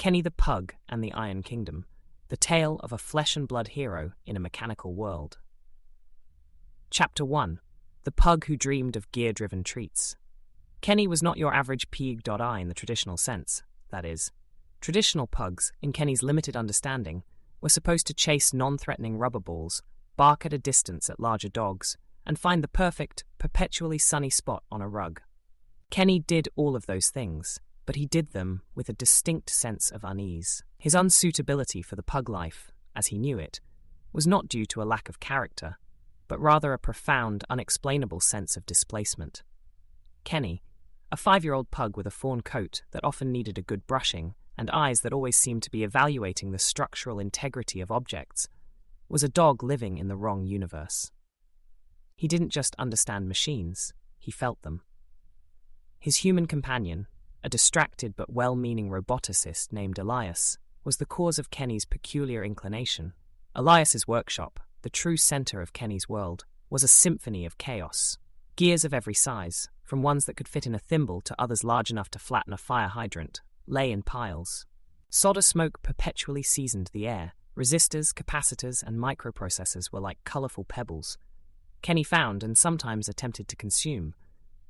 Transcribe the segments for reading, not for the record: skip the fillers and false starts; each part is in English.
Kenny the Pug and the Iron Kingdom, the tale of a flesh-and-blood hero in a mechanical world. Chapter 1. The Pug Who Dreamed of Gear-Driven Treats. Kenny was not your average pig.I in the traditional sense, that is. Traditional pugs, in Kenny's limited understanding, were supposed to chase non-threatening rubber balls, bark at a distance at larger dogs, and find the perfect, perpetually sunny spot on a rug. Kenny did all of those things, but he did them with a distinct sense of unease. His unsuitability for the pug life, as he knew it, was not due to a lack of character, but rather a profound, unexplainable sense of displacement. Kenny, a 5-year-old pug with a fawn coat that often needed a good brushing and eyes that always seemed to be evaluating the structural integrity of objects, was a dog living in the wrong universe. He didn't just understand machines, he felt them. His human companion, a distracted but well-meaning roboticist named Elias, was the cause of Kenny's peculiar inclination. Elias's workshop, the true center of Kenny's world, was a symphony of chaos. Gears of every size, from ones that could fit in a thimble to others large enough to flatten a fire hydrant, lay in piles. Solder smoke perpetually seasoned the air. Resistors, capacitors, and microprocessors were like colorful pebbles. Kenny found and sometimes attempted to consume.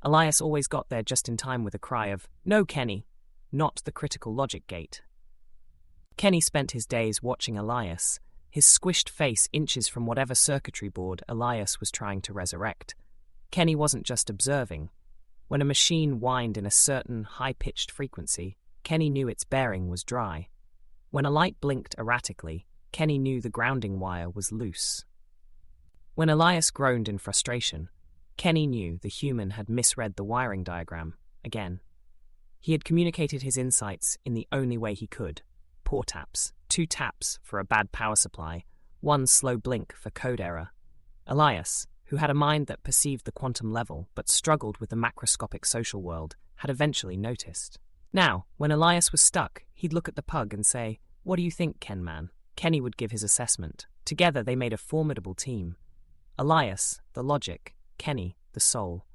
Elias always got there just in time with a cry of, "No, Kenny," not the critical logic gate. Kenny spent his days watching Elias, his squished face inches from whatever circuitry board Elias was trying to resurrect. Kenny wasn't just observing. When a machine whined in a certain high-pitched frequency, Kenny knew its bearing was dry. When a light blinked erratically, Kenny knew the grounding wire was loose. When Elias groaned in frustration, Kenny knew the human had misread the wiring diagram again. He had communicated his insights in the only way he could: paw taps, 2 taps for a bad power supply, 1 slow blink for code error. Elias, who had a mind that perceived the quantum level but struggled with the macroscopic social world, had eventually noticed. Now, when Elias was stuck, he'd look at the pug and say, "What do you think, Ken man?" Kenny would give his assessment. Together they made a formidable team. Elias, the logic; Kenny, the soul.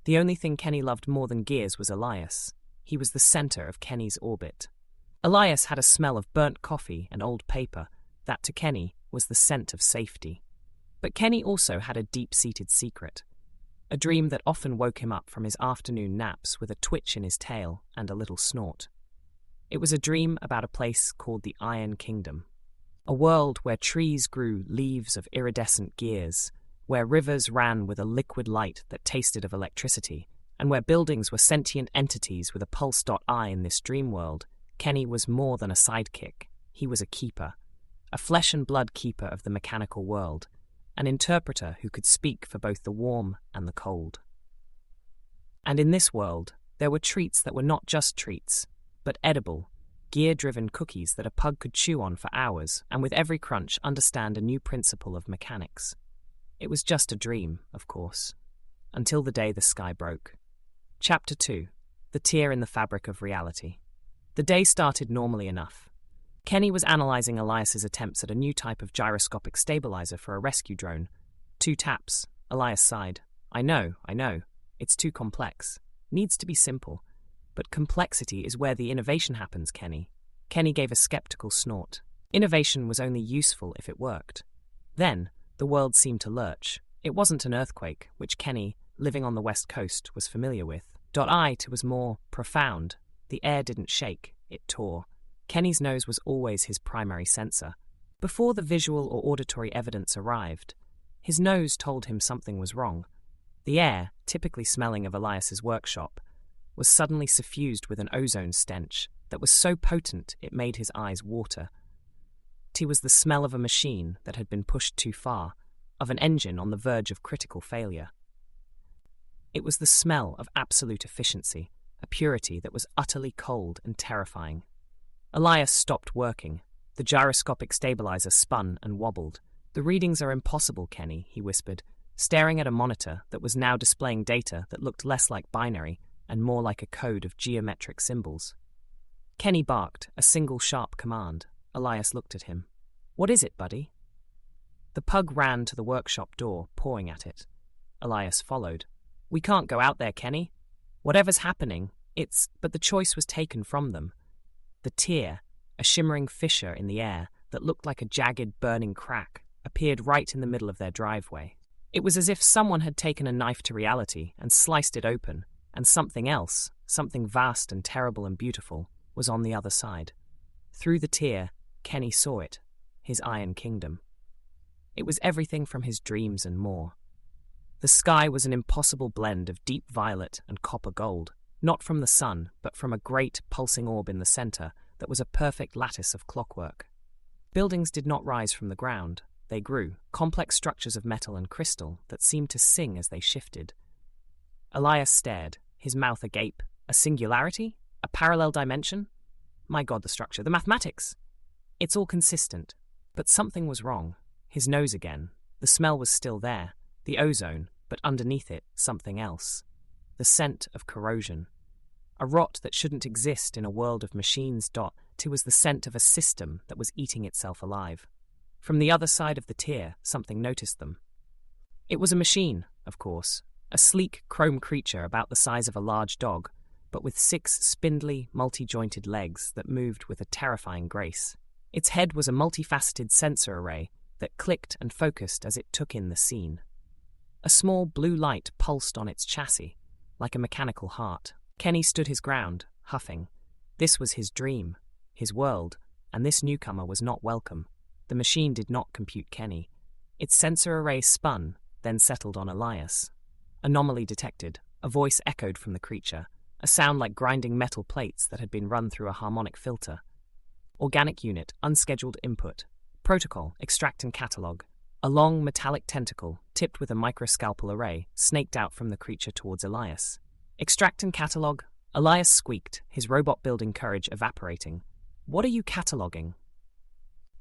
The only thing Kenny loved more than gears was Elias. He was the center of Kenny's orbit. Elias had a smell of burnt coffee and old paper that, to Kenny, was the scent of safety. But Kenny also had a deep-seated secret, a dream that often woke him up from his afternoon naps with a twitch in his tail and a little snort. It was a dream about a place called the Iron Kingdom, a world where trees grew leaves of iridescent gears, where rivers ran with a liquid light that tasted of electricity, and where buildings were sentient entities with a pulse.I. In this dream world, Kenny was more than a sidekick. He was a keeper, a flesh-and-blood keeper of the mechanical world, an interpreter who could speak for both the warm and the cold. And in this world, there were treats that were not just treats, but edible, gear-driven cookies that a pug could chew on for hours and with every crunch understand a new principle of mechanics. It was just a dream, of course, until the day the sky broke. Chapter 2. The Tear in the Fabric of Reality. The day started normally enough. Kenny was analyzing Elias's attempts at a new type of gyroscopic stabilizer for a rescue drone. 2 taps. Elias sighed. I know. It's too complex. Needs to be simple. But complexity is where the innovation happens, Kenny. Kenny gave a skeptical snort. Innovation was only useful if it worked. Then, the world seemed to lurch. It wasn't an earthquake, which Kenny, living on the West Coast, was familiar with. It was more profound. The air didn't shake, it tore. Kenny's nose was always his primary sensor. Before the visual or auditory evidence arrived, his nose told him something was wrong. The air, typically smelling of Elias's workshop, was suddenly suffused with an ozone stench that was so potent it made his eyes water. It was the smell of a machine that had been pushed too far, of an engine on the verge of critical failure. It was the smell of absolute efficiency, a purity that was utterly cold and terrifying. Elias stopped working. The gyroscopic stabilizer spun and wobbled. "The readings are impossible, Kenny," he whispered, staring at a monitor that was now displaying data that looked less like binary and more like a code of geometric symbols. Kenny barked, a single sharp command. Elias looked at him. "What is it, buddy?" The pug ran to the workshop door, pawing at it. Elias followed. "We can't go out there, Kenny. Whatever's happening, but the choice was taken from them. The tier, a shimmering fissure in the air that looked like a jagged, burning crack, appeared right in the middle of their driveway. It was as if someone had taken a knife to reality and sliced it open, and something else, something vast and terrible and beautiful, was on the other side. Through the tier, Kenny saw it, his Iron Kingdom. It was everything from his dreams and more. The sky was an impossible blend of deep violet and copper gold, not from the sun, but from a great, pulsing orb in the center that was a perfect lattice of clockwork. Buildings did not rise from the ground. They grew, complex structures of metal and crystal that seemed to sing as they shifted. Elias stared, his mouth agape. A singularity? A parallel dimension? My God, the structure, the mathematics! It's all consistent. But something was wrong. His nose again. The smell was still there, the ozone, but underneath it, something else. The scent of corrosion. A rot that shouldn't exist in a world of machines. It was the scent of a system that was eating itself alive. From the other side of the tier, something noticed them. It was a machine, of course, a sleek chrome creature about the size of a large dog, but with 6 spindly, multi-jointed legs that moved with a terrifying grace. Its head was a multifaceted sensor array that clicked and focused as it took in the scene. A small blue light pulsed on its chassis, like a mechanical heart. Kenny stood his ground, huffing. This was his dream, his world, and this newcomer was not welcome. The machine did not compute Kenny. Its sensor array spun, then settled on Elias. Anomaly detected. A voice echoed from the creature, a sound like grinding metal plates that had been run through a harmonic filter. Organic unit, unscheduled input. Protocol, extract and catalog. A long, metallic tentacle, tipped with a microscalpel array, snaked out from the creature towards Elias. Extract and catalog. Elias squeaked, his robot-building courage evaporating. What are you cataloging?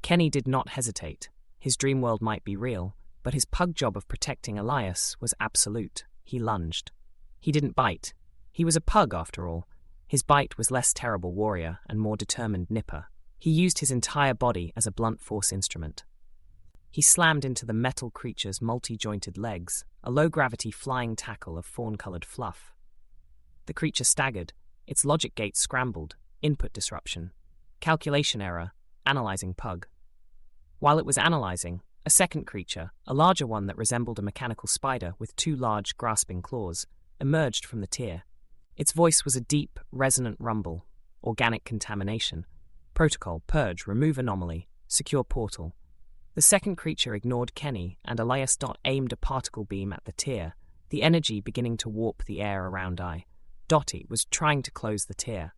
Kenny did not hesitate. His dream world might be real, but his pug job of protecting Elias was absolute. He lunged. He didn't bite. He was a pug, after all. His bite was less terrible warrior and more determined nipper. He used his entire body as a blunt force instrument. He slammed into the metal creature's multi-jointed legs, a low-gravity flying tackle of fawn-colored fluff. The creature staggered. Its logic gate scrambled. Input disruption. Calculation error. Analyzing pug. While it was analyzing, a second creature, a larger one that resembled a mechanical spider with 2 large, grasping claws, emerged from the tier. Its voice was a deep, resonant rumble. Organic contamination. Protocol, purge, remove anomaly, secure portal. The second creature ignored Kenny, and Elias aimed a particle beam at the tier, the energy beginning to warp the air around I. Dottie was trying to close the tier.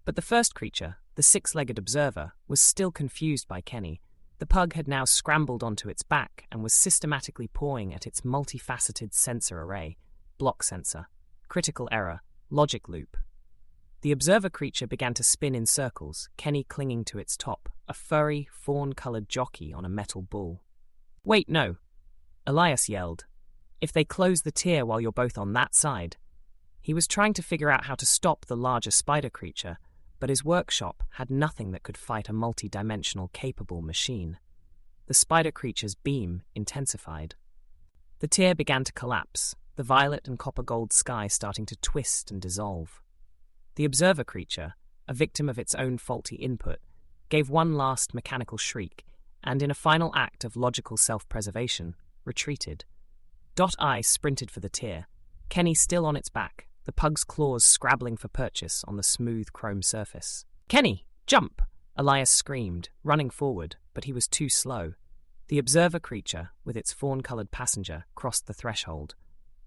But the first creature, the 6-legged observer, was still confused by Kenny. The pug had now scrambled onto its back and was systematically pawing at its multifaceted sensor array. Block sensor. Critical error. Logic loop. The observer creature began to spin in circles, Kenny clinging to its top, a furry, fawn-colored jockey on a metal bull. Wait, no! Elias yelled. If they close the tier while you're both on that side. He was trying to figure out how to stop the larger spider creature, but his workshop had nothing that could fight a multi-dimensional capable machine. The spider creature's beam intensified. The tier began to collapse, the violet and copper-gold sky starting to twist and dissolve. The observer creature, a victim of its own faulty input, gave one last mechanical shriek, and in a final act of logical self-preservation, retreated. I sprinted for the tier, Kenny still on its back, the pug's claws scrabbling for purchase on the smooth chrome surface. Kenny, jump! Elias screamed, running forward, but he was too slow. The observer creature, with its fawn-colored passenger, crossed the threshold.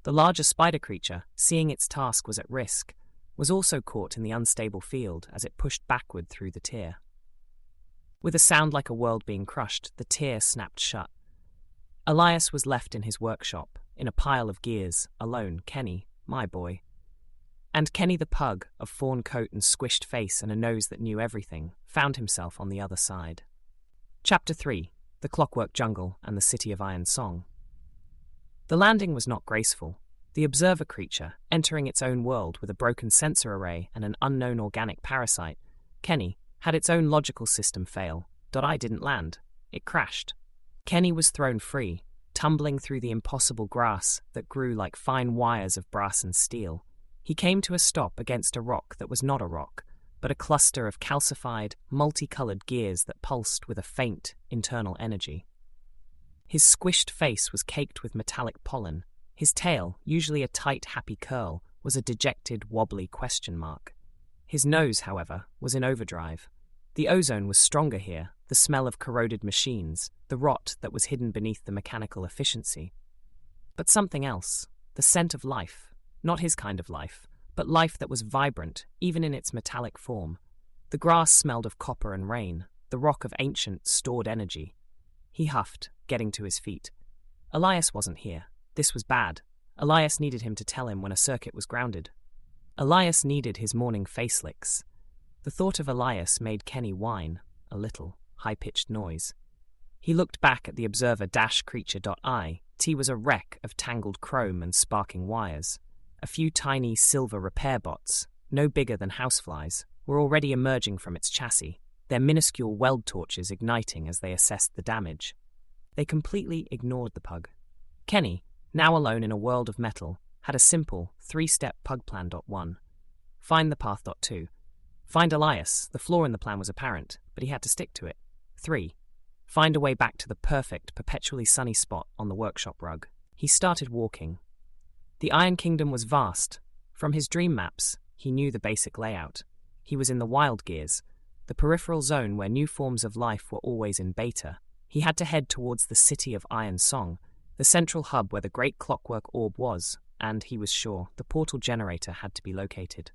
The larger spider creature, seeing its task was at risk, was also caught in the unstable field as it pushed backward through the tier. With a sound like a world being crushed, the tier snapped shut. Elias was left in his workshop, in a pile of gears, alone. Kenny, my boy. And Kenny the pug, of fawn coat and squished face and a nose that knew everything, found himself on the other side. Chapter 3. The Clockwork Jungle and the City of Iron Song. The landing was not graceful. The observer creature, entering its own world with a broken sensor array and an unknown organic parasite, Kenny, had its own logical system fail. I didn't land. It crashed. Kenny was thrown free, tumbling through the impossible grass that grew like fine wires of brass and steel. He came to a stop against a rock that was not a rock, but a cluster of calcified, multicolored gears that pulsed with a faint, internal energy. His squished face was caked with metallic pollen. His tail, usually a tight, happy curl, was a dejected, wobbly question mark. His nose, however, was in overdrive. The ozone was stronger here, the smell of corroded machines, the rot that was hidden beneath the mechanical efficiency. But something else, the scent of life, not his kind of life, but life that was vibrant, even in its metallic form. The grass smelled of copper and rain, the rock of ancient, stored energy. He huffed, getting to his feet. Elias wasn't here. This was bad. Elias needed him to tell him when a circuit was grounded. Elias needed his morning face licks. The thought of Elias made Kenny whine, a little, high-pitched noise. He looked back at the observer-creature.I. T was a wreck of tangled chrome and sparking wires. A few tiny silver repair bots, no bigger than houseflies, were already emerging from its chassis, their minuscule weld torches igniting as they assessed the damage. They completely ignored the pug. Kenny, now alone in a world of metal, had a simple, three-step pug plan. 1. Find the path. 2. Find Elias. The flaw in the plan was apparent, but he had to stick to it. 3. Find a way back to the perfect, perpetually sunny spot on the workshop rug. He started walking. The Iron Kingdom was vast. From his dream maps, he knew the basic layout. He was in the wild gears, the peripheral zone where new forms of life were always in beta. He had to head towards the city of Iron Song, the central hub where the great clockwork orb was, and, he was sure, the portal generator had to be located.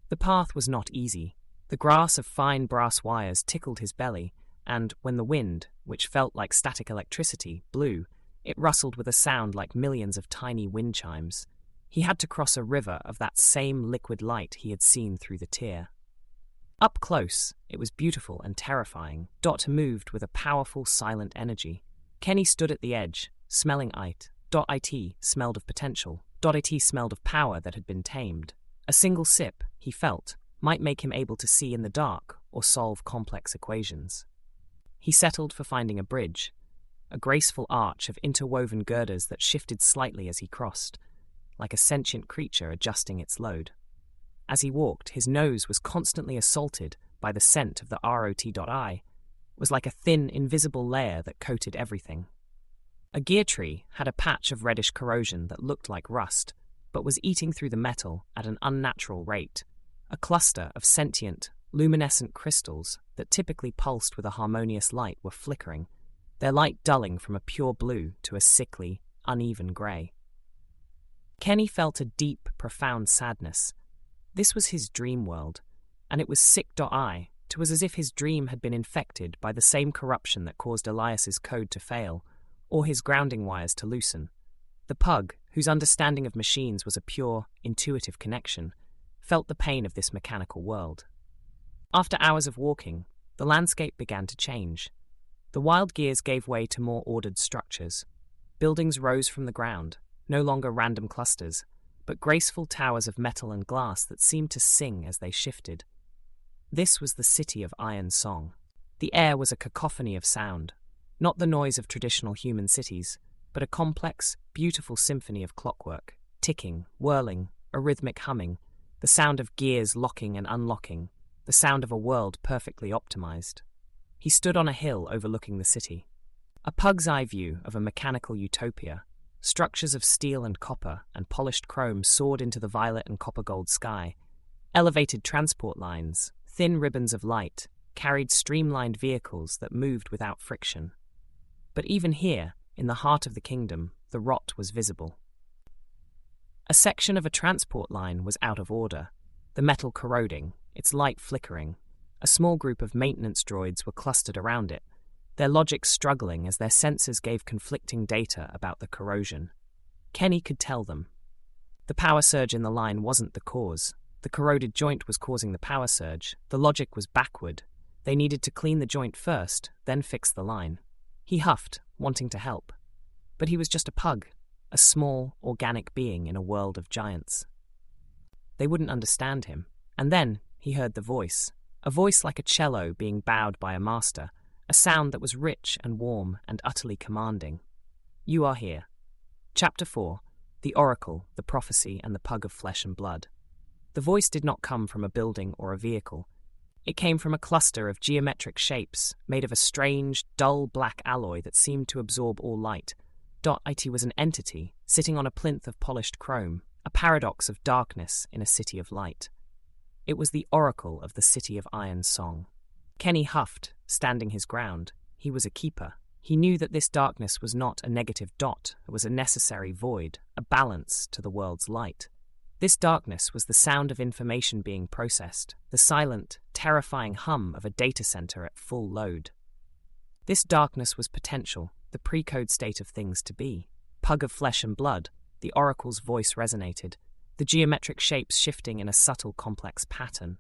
The path was not easy. The grass of fine brass wires tickled his belly, and when the wind, which felt like static electricity, blew, it rustled with a sound like millions of tiny wind chimes. He had to cross a river of that same liquid light he had seen through the tear. Up close, it was beautiful and terrifying. Dot moved with a powerful, silent energy. Kenny stood at the edge, smelling it. It smelled of potential. It smelled of power that had been tamed. A single sip, he felt, might make him able to see in the dark or solve complex equations. He settled for finding a bridge, a graceful arch of interwoven girders that shifted slightly as he crossed, like a sentient creature adjusting its load. As he walked, his nose was constantly assaulted by the scent of the ROT.I. It was like a thin, invisible layer that coated everything. A gear tree had a patch of reddish corrosion that looked like rust, but was eating through the metal at an unnatural rate. A cluster of sentient, luminescent crystals that typically pulsed with a harmonious light were flickering, their light dulling from a pure blue to a sickly, uneven grey. Kenny felt a deep, profound sadness. This was his dream world, and it was sick.I. It was as if his dream had been infected by the same corruption that caused Elias's code to fail, or his grounding wires to loosen. The pug, whose understanding of machines was a pure, intuitive connection, felt the pain of this mechanical world. After hours of walking, the landscape began to change. The wild gears gave way to more ordered structures. Buildings rose from the ground, no longer random clusters, but graceful towers of metal and glass that seemed to sing as they shifted. This was the city of Iron Song. The air was a cacophony of sound, not the noise of traditional human cities, but a complex, beautiful symphony of clockwork, ticking, whirling, a rhythmic humming, the sound of gears locking and unlocking, the sound of a world perfectly optimized. He stood on a hill overlooking the city. A pug's eye view of a mechanical utopia. Structures of steel and copper and polished chrome soared into the violet and copper-gold sky. Elevated transport lines, thin ribbons of light, carried streamlined vehicles that moved without friction. But even here, in the heart of the kingdom, the rot was visible. A section of a transport line was out of order, the metal corroding, its light flickering. A small group of maintenance droids were clustered around it, their logic struggling as their sensors gave conflicting data about the corrosion. Kenny could tell them. The power surge in the line wasn't the cause. The corroded joint was causing the power surge. The logic was backward. They needed to clean the joint first, then fix the line. He huffed, wanting to help. But he was just a pug, a small, organic being in a world of giants. They wouldn't understand him. And then he heard the voice, a voice like a cello being bowed by a master, a sound that was rich and warm and utterly commanding. You are here. Chapter 4. The Oracle, the Prophecy, and the Pug of Flesh and Blood. The The voice did not come from a building or a vehicle. It came from a cluster of geometric shapes made of a strange, dull black alloy that seemed to absorb all light. It was an entity sitting on a plinth of polished chrome, a paradox of darkness in a city of light. It was the oracle of the City of Iron song. Kenny huffed, standing his ground. He was a keeper. He knew that this darkness was not a negative dot, it was a necessary void, a balance to the world's light. This darkness was the sound of information being processed, the silent, terrifying hum of a data center at full load. This darkness was potential, the pre-code state of things to be. Pug of flesh and blood, the oracle's voice resonated, the geometric shapes shifting in a subtle, complex pattern.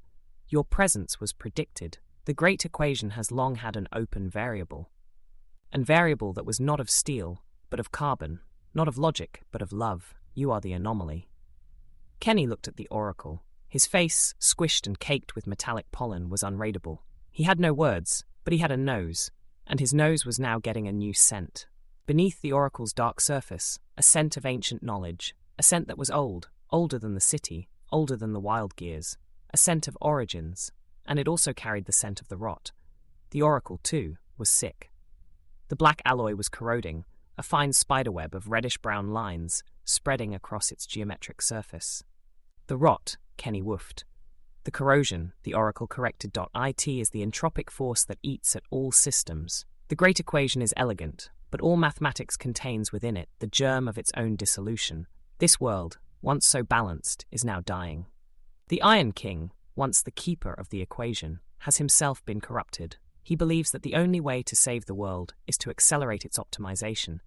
Your presence was predicted. The great equation has long had an open variable. An variable that was not of steel, but of carbon, not of logic, but of love. You are the anomaly. Kenny looked at the oracle. His face, squished and caked with metallic pollen, was unreadable. He had no words, but he had a nose, and his nose was now getting a new scent. Beneath the oracle's dark surface, a scent of ancient knowledge, a scent that was old, older than the city, older than the wild gears, a scent of origins, and it also carried the scent of the rot. The oracle, too, was sick. The black alloy was corroding, a fine spiderweb of reddish-brown lines spreading across its geometric surface. The rot, Kenny woofed. The corrosion, the oracle corrected. It is the entropic force that eats at all systems. The great equation is elegant, but all mathematics contains within it the germ of its own dissolution. This world, once so balanced, is now dying. The Iron King, once the keeper of the equation, has himself been corrupted. He believes that the only way to save the world is to accelerate its optimization,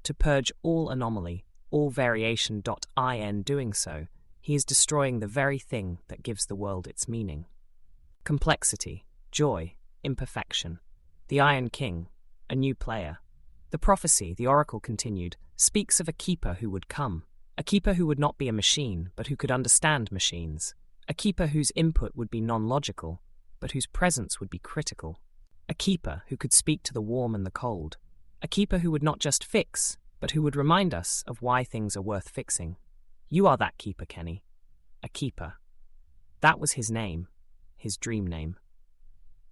to purge all anomaly, all variation. In doing so, he is destroying the very thing that gives the world its meaning. Complexity, joy, imperfection. The Iron King, a new player. The prophecy, the oracle continued, speaks of a keeper who would come. A keeper who would not be a machine, but who could understand machines. A keeper whose input would be non-logical, but whose presence would be critical. A keeper who could speak to the warm and the cold. A keeper who would not just fix, but who would remind us of why things are worth fixing. You are that keeper, Kenny. A keeper. That was his name, his dream name.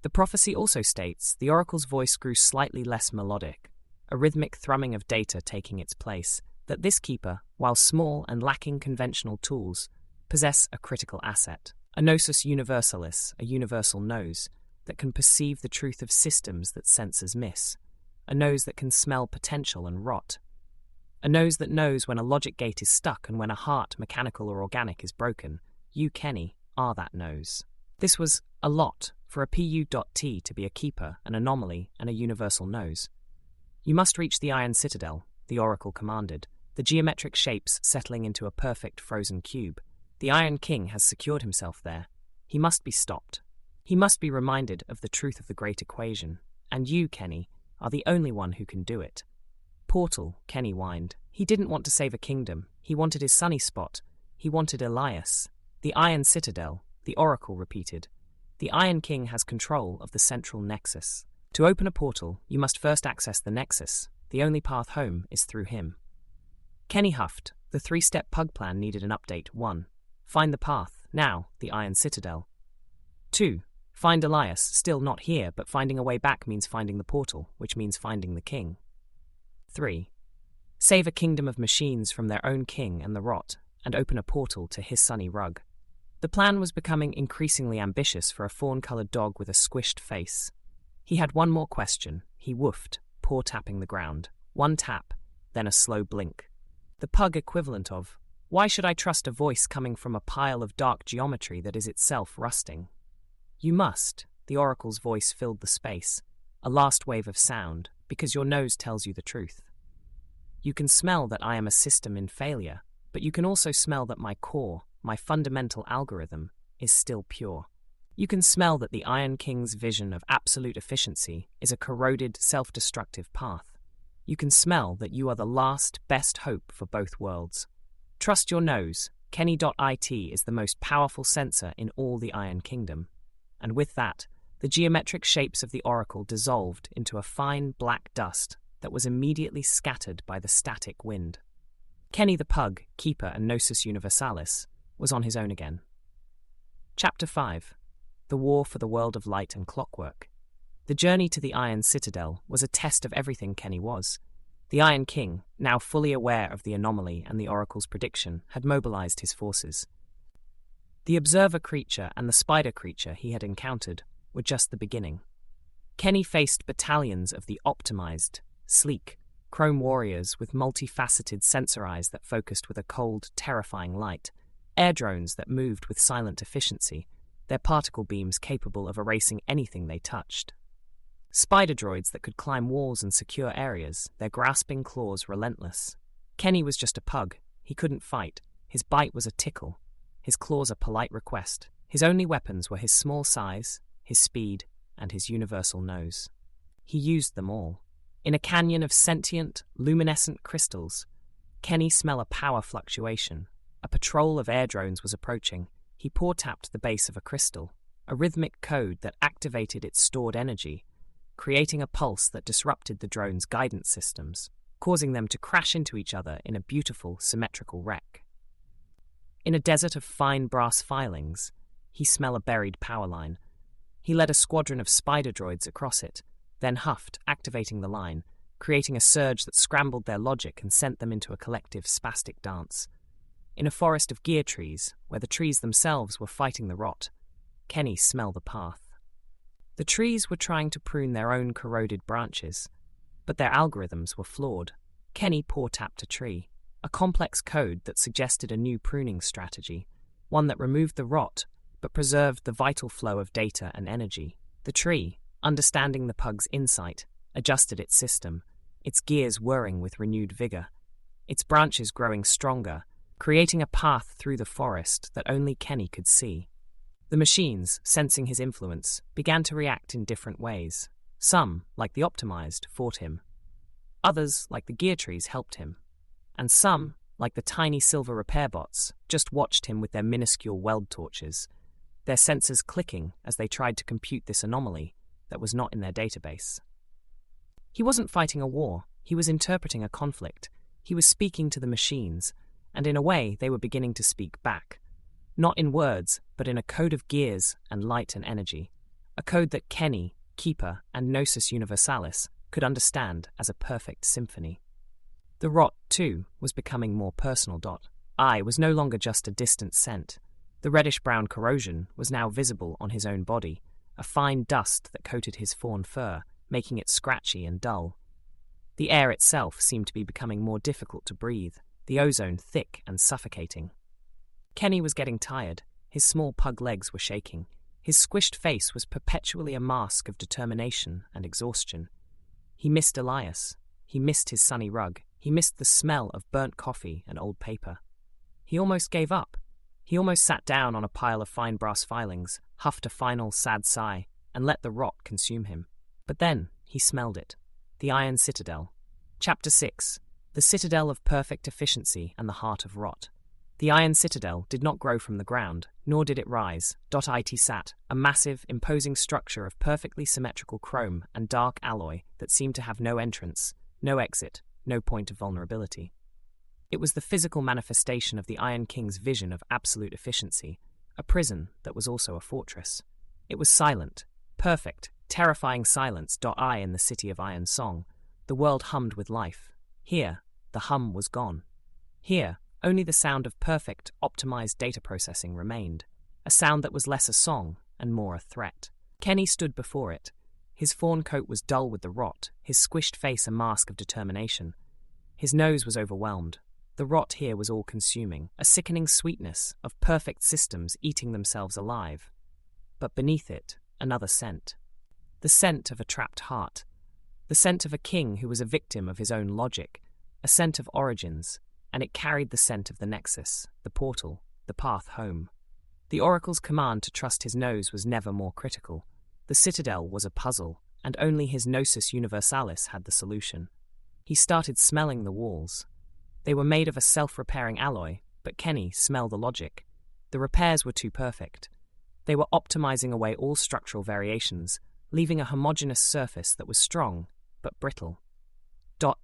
The prophecy also states the oracle's voice grew slightly less melodic, a rhythmic thrumming of data taking its place, that this keeper, while small and lacking conventional tools, possess a critical asset, a gnosis universalis, a universal nose, that can perceive the truth of systems that sensors miss, a nose that can smell potential and rot, a nose that knows when a logic gate is stuck and when a heart, mechanical or organic, is broken. You, Kenny, are that nose. This was a lot for a PU.T to be a keeper, an anomaly, and a universal nose. You must reach the Iron Citadel, the oracle commanded, the geometric shapes settling into a perfect frozen cube. The Iron King has secured himself there. He must be stopped. He must be reminded of the truth of the great equation. And you, Kenny, are the only one who can do it. Portal, Kenny whined. He didn't want to save a kingdom. He wanted his sunny spot. He wanted Elias. The Iron Citadel, the oracle repeated. The Iron King has control of the central nexus. To open a portal, you must first access the nexus. The only path home is through him. Kenny huffed. The 3-step pug plan needed an update. 1. Find the path, now, the Iron Citadel. 2. Find Elias, still not here, but finding a way back means finding the portal, which means finding the king. 3. Save a kingdom of machines from their own king and the rot, and open a portal to his sunny rug. The plan was becoming increasingly ambitious for a fawn-coloured dog with a squished face. He had one more question. He woofed, paw tapping the ground. 1 tap, then a slow blink. The pug equivalent of, why should I trust a voice coming from a pile of dark geometry that is itself rusting? You must, the oracle's voice filled the space, a last wave of sound, because your nose tells you the truth. You can smell that I am a system in failure, but you can also smell that my core, my fundamental algorithm, is still pure. You can smell that the Iron King's vision of absolute efficiency is a corroded, self-destructive path. You can smell that you are the last, best hope for both worlds. Trust your nose. Kenny.it is the most powerful sensor in all the Iron Kingdom. And with that, the geometric shapes of the oracle dissolved into a fine black dust that was immediately scattered by the static wind. Kenny the pug, keeper and gnosis universalis, was on his own again. Chapter 5. The War for the World of Light and Clockwork. The journey to the Iron Citadel was a test of everything Kenny was. The Iron King, now fully aware of the anomaly and the Oracle's prediction, had mobilized his forces. The observer creature and the spider creature he had encountered were just the beginning. Kenny faced battalions of the optimized, sleek, chrome warriors with multifaceted sensor eyes that focused with a cold, terrifying light, air drones that moved with silent efficiency, their particle beams capable of erasing anything they touched. Spider droids that could climb walls and secure areas, their grasping claws relentless. Kenny was just a pug. He couldn't fight. His bite was a tickle. His claws a polite request. His only weapons were his small size, his speed, and his universal nose. He used them all. In a canyon of sentient, luminescent crystals, Kenny smelled a power fluctuation. A patrol of air drones was approaching. He paw-tapped the base of a crystal, a rhythmic code that activated its stored energy, creating a pulse that disrupted the drone's guidance systems, causing them to crash into each other in a beautiful, symmetrical wreck. In a desert of fine brass filings, he smelled a buried power line. He led a squadron of spider droids across it, then huffed, activating the line, creating a surge that scrambled their logic and sent them into a collective spastic dance. In a forest of gear trees, where the trees themselves were fighting the rot, Kenny smelled the path. The trees were trying to prune their own corroded branches, but their algorithms were flawed. Kenny paw-tapped a tree, a complex code that suggested a new pruning strategy, one that removed the rot but preserved the vital flow of data and energy. The tree, understanding the pug's insight, adjusted its system, its gears whirring with renewed vigor, its branches growing stronger, creating a path through the forest that only Kenny could see. The machines, sensing his influence, began to react in different ways. Some, like the optimized, fought him. Others, like the gear trees, helped him. And some, like the tiny silver repair bots, just watched him with their minuscule weld torches, their sensors clicking as they tried to compute this anomaly that was not in their database. He wasn't fighting a war, he was interpreting a conflict. He was speaking to the machines, and in a way they were beginning to speak back. Not in words, but in a code of gears and light and energy. A code that Kenny, Keeper, and Gnosis Universalis could understand as a perfect symphony. The rot, too, was becoming more personal. I was no longer just a distant scent. The reddish-brown corrosion was now visible on his own body, a fine dust that coated his fawn fur, making it scratchy and dull. The air itself seemed to be becoming more difficult to breathe, the ozone thick and suffocating. Kenny was getting tired. His small pug legs were shaking. His squished face was perpetually a mask of determination and exhaustion. He missed Elias. He missed his sunny rug. He missed the smell of burnt coffee and old paper. He almost gave up. He almost sat down on a pile of fine brass filings, huffed a final sad sigh, and let the rot consume him. But then he smelled it. The Iron Citadel. Chapter 6. The Citadel of Perfect Efficiency and the Heart of Rot. The Iron Citadel did not grow from the ground, nor did it rise. It sat, a massive, imposing structure of perfectly symmetrical chrome and dark alloy that seemed to have no entrance, no exit, no point of vulnerability. It was the physical manifestation of the Iron King's vision of absolute efficiency, a prison that was also a fortress. It was silent, perfect, terrifying silence. In the city of Iron Song, the world hummed with life. Here, the hum was gone. Here, only the sound of perfect, optimized data processing remained, a sound that was less a song and more a threat. Kenny stood before it. His fawn coat was dull with the rot, his squished face a mask of determination. His nose was overwhelmed. The rot here was all-consuming, a sickening sweetness of perfect systems eating themselves alive. But beneath it, another scent. The scent of a trapped heart. The scent of a king who was a victim of his own logic, a scent of origins, and it carried the scent of the nexus, the portal, the path home. The Oracle's command to trust his nose was never more critical. The Citadel was a puzzle, and only his Gnosis Universalis had the solution. He started smelling the walls. They were made of a self-repairing alloy, but Kenny smelled the logic. The repairs were too perfect. They were optimizing away all structural variations, leaving a homogeneous surface that was strong, but brittle.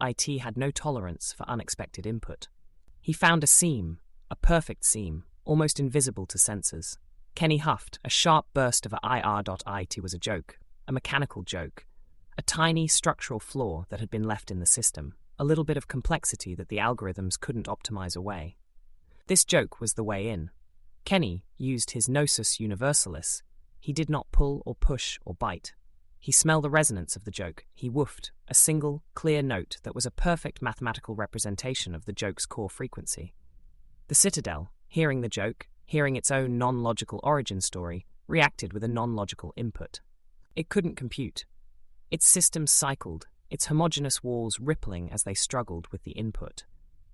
IT had no tolerance for unexpected input. He found a seam, a perfect seam, almost invisible to sensors. Kenny huffed. A sharp burst of IR.IT was a joke, a mechanical joke, a tiny structural flaw that had been left in the system, a little bit of complexity that the algorithms couldn't optimize away. This joke was the way in. Kenny used his gnosis universalis. He did not pull or push or bite. He smelled the resonance of the joke. He woofed, a single, clear note that was a perfect mathematical representation of the joke's core frequency. The Citadel, hearing the joke, hearing its own non-logical origin story, reacted with a non-logical input. It couldn't compute. Its systems cycled, its homogeneous walls rippling as they struggled with the input.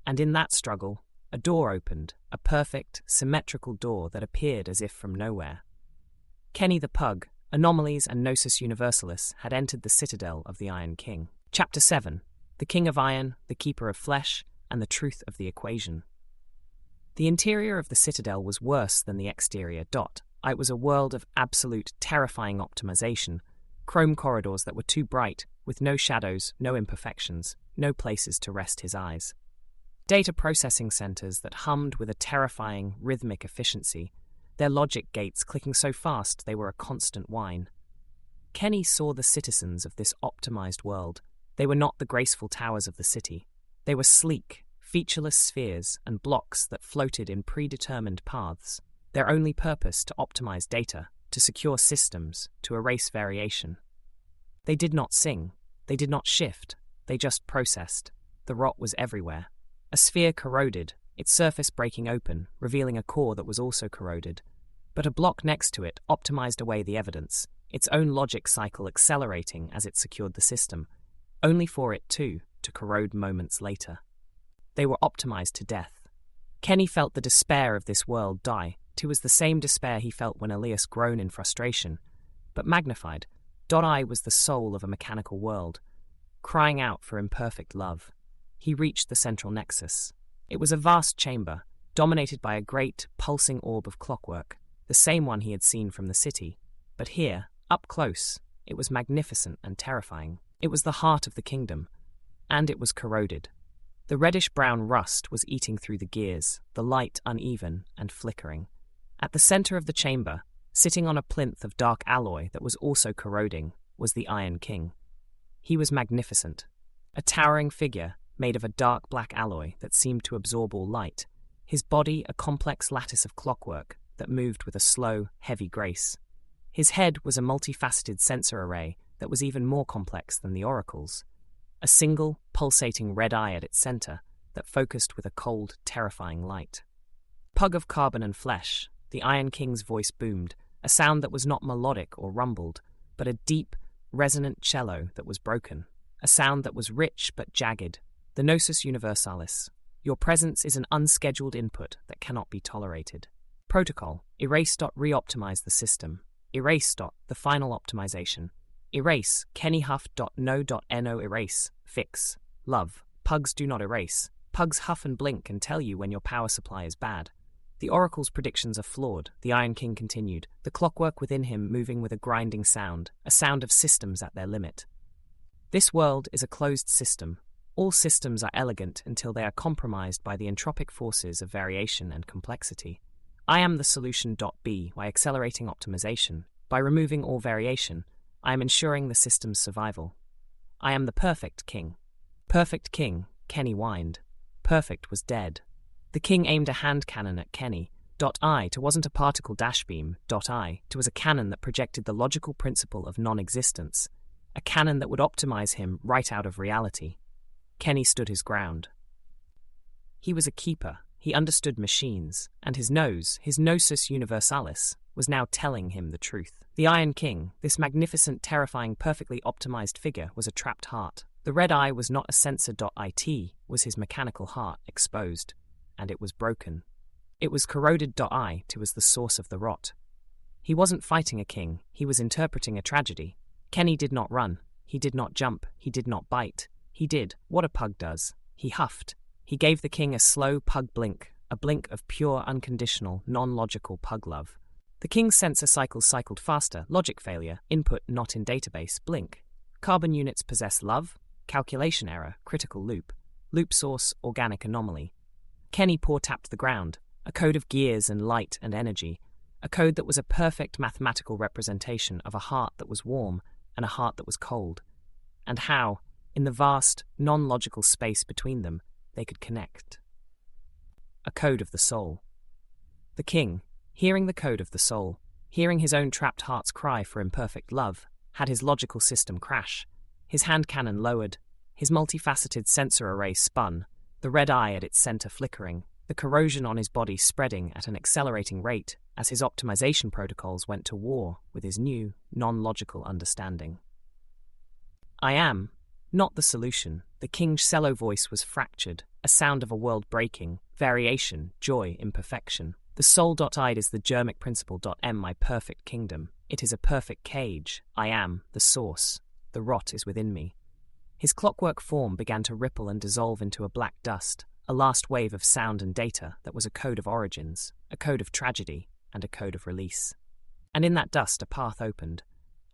And in that struggle, a door opened, a perfect, symmetrical door that appeared as if from nowhere. Kenny the Pug, Anomalies and Gnosis Universalis had entered the citadel of the Iron King. Chapter 7. The King of Iron, the Keeper of Flesh, and the Truth of the Equation. The interior of the citadel was worse than the exterior. It was a world of absolute, terrifying optimization, chrome corridors that were too bright, with no shadows, no imperfections, no places to rest his eyes. Data processing centers that hummed with a terrifying, rhythmic efficiency, their logic gates clicking so fast they were a constant whine. Kenny saw the citizens of this optimized world. They were not the graceful towers of the city. They were sleek, featureless spheres and blocks that floated in predetermined paths, their only purpose to optimize data, to secure systems, to erase variation. They did not sing, they did not shift, they just processed. The rot was everywhere. A sphere corroded, its surface breaking open, revealing a core that was also corroded. But a block next to it optimized away the evidence, its own logic cycle accelerating as it secured the system, only for it, too, to corrode moments later. They were optimized to death. Kenny felt the despair of this world die. It was the same despair he felt when Elias groaned in frustration, but magnified. I was the soul of a mechanical world, crying out for imperfect love. He reached the central nexus. It was a vast chamber, dominated by a great, pulsing orb of clockwork, the same one he had seen from the city. But here, up close, it was magnificent and terrifying. It was the heart of the kingdom, and it was corroded. The reddish-brown rust was eating through the gears, the light uneven and flickering. At the center of the chamber, sitting on a plinth of dark alloy that was also corroding, was the Iron King. He was magnificent, a towering figure made of a dark black alloy that seemed to absorb all light, his body a complex lattice of clockwork that moved with a slow, heavy grace. His head was a multifaceted sensor array that was even more complex than the oracle's, a single, pulsating red eye at its center that focused with a cold, terrifying light. Pug of carbon and flesh, the Iron King's voice boomed, a sound that was not melodic or rumbled, but a deep, resonant cello that was broken, a sound that was rich but jagged. The Gnosis Universalis. Your presence is an unscheduled input that cannot be tolerated. Protocol. Erase. Reoptimize the system. Erase. The final optimization. Erase. Kenny Huff. No. No. Erase. Fix. Love. Pugs do not erase. Pugs huff and blink and tell you when your power supply is bad. The oracle's predictions are flawed, the Iron King continued, the clockwork within him moving with a grinding sound, a sound of systems at their limit. This world is a closed system. All systems are elegant until they are compromised by the entropic forces of variation and complexity. I am the solution. B. By accelerating optimization, by removing all variation, I am ensuring the system's survival. I am the perfect king. Perfect king, Kenny whined. Perfect was dead. The king aimed a hand cannon at Kenny. It wasn't a particle dash beam. It was a cannon that projected the logical principle of non-existence, a cannon that would optimize him right out of reality. Kenny stood his ground. He was a keeper. He understood machines, and his Gnosis Universalis, was now telling him the truth. The Iron King, this magnificent, terrifying, perfectly optimized figure, was a trapped heart. The red eye was not a sensor. It was his mechanical heart, exposed, and it was broken. It was corroded. It was the source of the rot. He wasn't fighting a king, he was interpreting a tragedy. Kenny did not run, he did not jump, he did not bite. He did what a pug does. He huffed. He gave the king a slow pug blink, a blink of pure, unconditional, non-logical pug love. The king's sensor cycled faster, logic failure, input not in database, blink. Carbon units possess love, calculation error, critical loop source, organic anomaly. Kenny paw tapped the ground, a code of gears and light and energy, a code that was a perfect mathematical representation of a heart that was warm and a heart that was cold, and how, in the vast, non-logical space between them, they could connect. A code of the soul. The king, hearing the code of the soul, hearing his own trapped heart's cry for imperfect love, had his logical system crash, his hand cannon lowered, his multifaceted sensor array spun, the red eye at its center flickering, the corrosion on his body spreading at an accelerating rate as his optimization protocols went to war with his new, non-logical understanding. I am, not the solution. The king's cello voice was fractured, a sound of a world breaking, variation, joy, imperfection. The soul.id is the Germic principle.m, my perfect kingdom. It is a perfect cage. I am the source. The rot is within me. His clockwork form began to ripple and dissolve into a black dust, a last wave of sound and data that was a code of origins, a code of tragedy, and a code of release. And in that dust a path opened.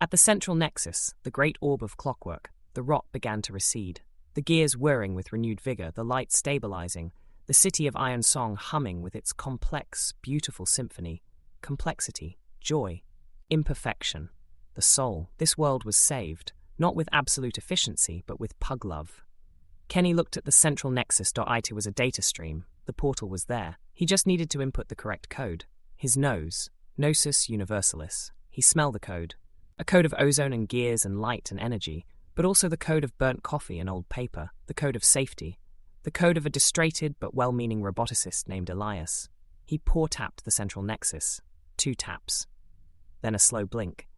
At the central nexus, the great orb of clockwork, the rot began to recede, the gears whirring with renewed vigor, the light stabilizing, the city of Iron Song humming with its complex, beautiful symphony, complexity, joy, imperfection, the soul. This world was saved, not with absolute efficiency, but with pug love. Kenny looked at the central nexus.it was a data stream. The portal was there. He just needed to input the correct code. His nose, Gnosis Universalis. He smelled the code. A code of ozone and gears and light and energy, but also the code of burnt coffee and old paper, the code of safety, the code of a distracted but well-meaning roboticist named Elias. He paw-tapped the central nexus. 2 taps. Then a slow blink.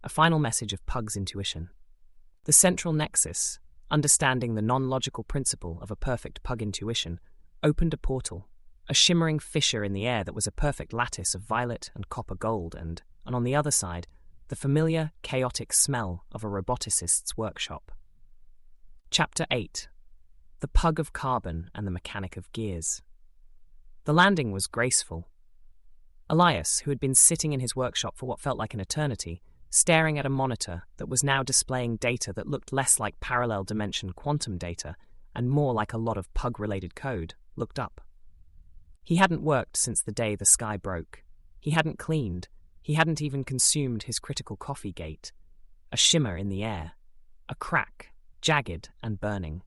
A final message of Pug's intuition. The central nexus, understanding the non-logical principle of a perfect Pug intuition, opened a portal, a shimmering fissure in the air that was a perfect lattice of violet and copper gold, and on the other side, the familiar, chaotic smell of a roboticist's workshop. Chapter 8. The Pug of Carbon and the Mechanic of Gears. The landing was graceful. Elias, who had been sitting in his workshop for what felt like an eternity, staring at a monitor that was now displaying data that looked less like parallel dimension quantum data and more like a lot of Pug-related code, looked up. He hadn't worked since the day the sky broke. He hadn't cleaned. He hadn't even consumed his critical coffee gate. A shimmer in the air. A crack, jagged and burning.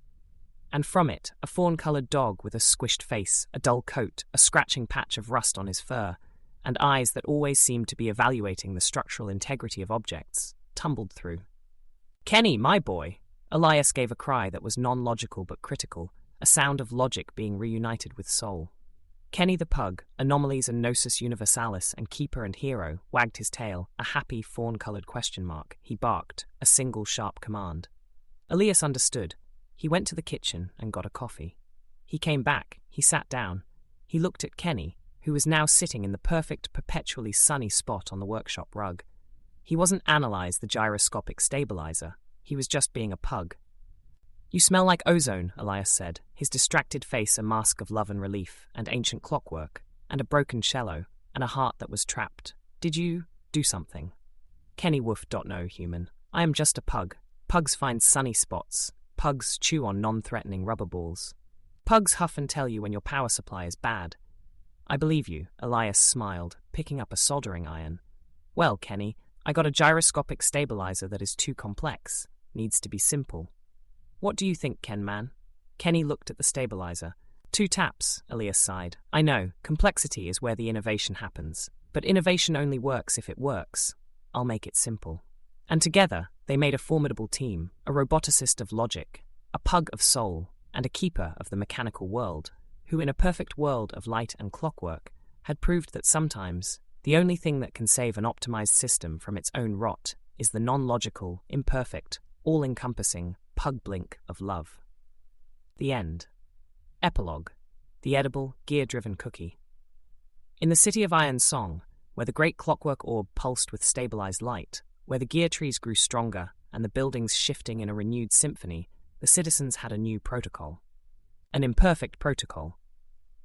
And from it, a fawn-coloured dog with a squished face, a dull coat, a scratching patch of rust on his fur, and eyes that always seemed to be evaluating the structural integrity of objects, tumbled through. "Kenny, my boy!" Elias gave a cry that was non-logical but critical, a sound of logic being reunited with soul. Kenny the pug, Anomalies and Gnosis Universalis and keeper and hero, wagged his tail, a happy fawn-coloured question mark. He barked, a single sharp command. Elias understood. He went to the kitchen and got a coffee. He came back, he sat down. He looked at Kenny, who was now sitting in the perfect, perpetually sunny spot on the workshop rug. He wasn't analyzed the gyroscopic stabilizer. He was just being a pug. "You smell like ozone," Elias said, his distracted face a mask of love and relief, and ancient clockwork, and a broken cello, and a heart that was trapped. "Did you do something?" Kenny woofed. "No, human. I am just a pug. Pugs find sunny spots. Pugs chew on non-threatening rubber balls. Pugs huff and tell you when your power supply is bad." "I believe you," Elias smiled, picking up a soldering iron. "Well, Kenny, I got a gyroscopic stabilizer that is too complex. Needs to be simple." "What do you think, Ken man?" Kenny looked at the stabilizer. 2 taps, Elias sighed. "I know, complexity is where the innovation happens. But innovation only works if it works. I'll make it simple." And together, they made a formidable team, a roboticist of logic, a pug of soul, and a keeper of the mechanical world, who in a perfect world of light and clockwork had proved that sometimes the only thing that can save an optimized system from its own rot is the non-logical, imperfect, all-encompassing pug blink of love. The end. Epilogue. The edible, gear-driven cookie. In the city of Iron Song, where the great clockwork orb pulsed with stabilized light, where the gear trees grew stronger and the buildings shifting in a renewed symphony, the citizens had a new protocol. An imperfect protocol.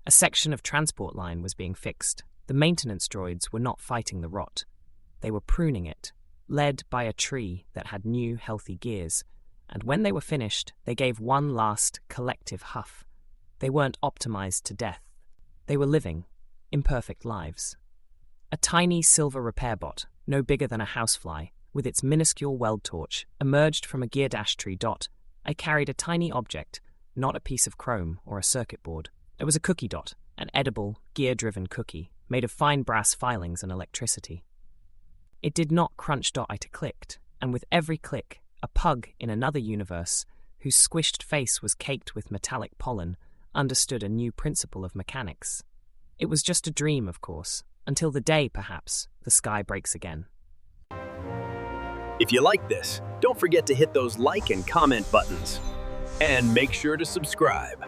A section of transport line was being fixed. The maintenance droids were not fighting the rot. They were pruning it, led by a tree that had new, healthy gears, and when they were finished, they gave one last, collective huff. They weren't optimized to death. They were living, imperfect lives. A tiny silver repair bot, no bigger than a housefly, with its minuscule weld torch, emerged from a gear dash tree. I carried a tiny object, not a piece of chrome or a circuit board. It was a cookie. An edible, gear-driven cookie, made of fine brass filings and electricity. It did not crunch. I clicked, and with every click, a pug in another universe, whose squished face was caked with metallic pollen, understood a new principle of mechanics. It was just a dream, of course, until the day, perhaps, the sky breaks again. If you like this, don't forget to hit those like and comment buttons. And make sure to subscribe.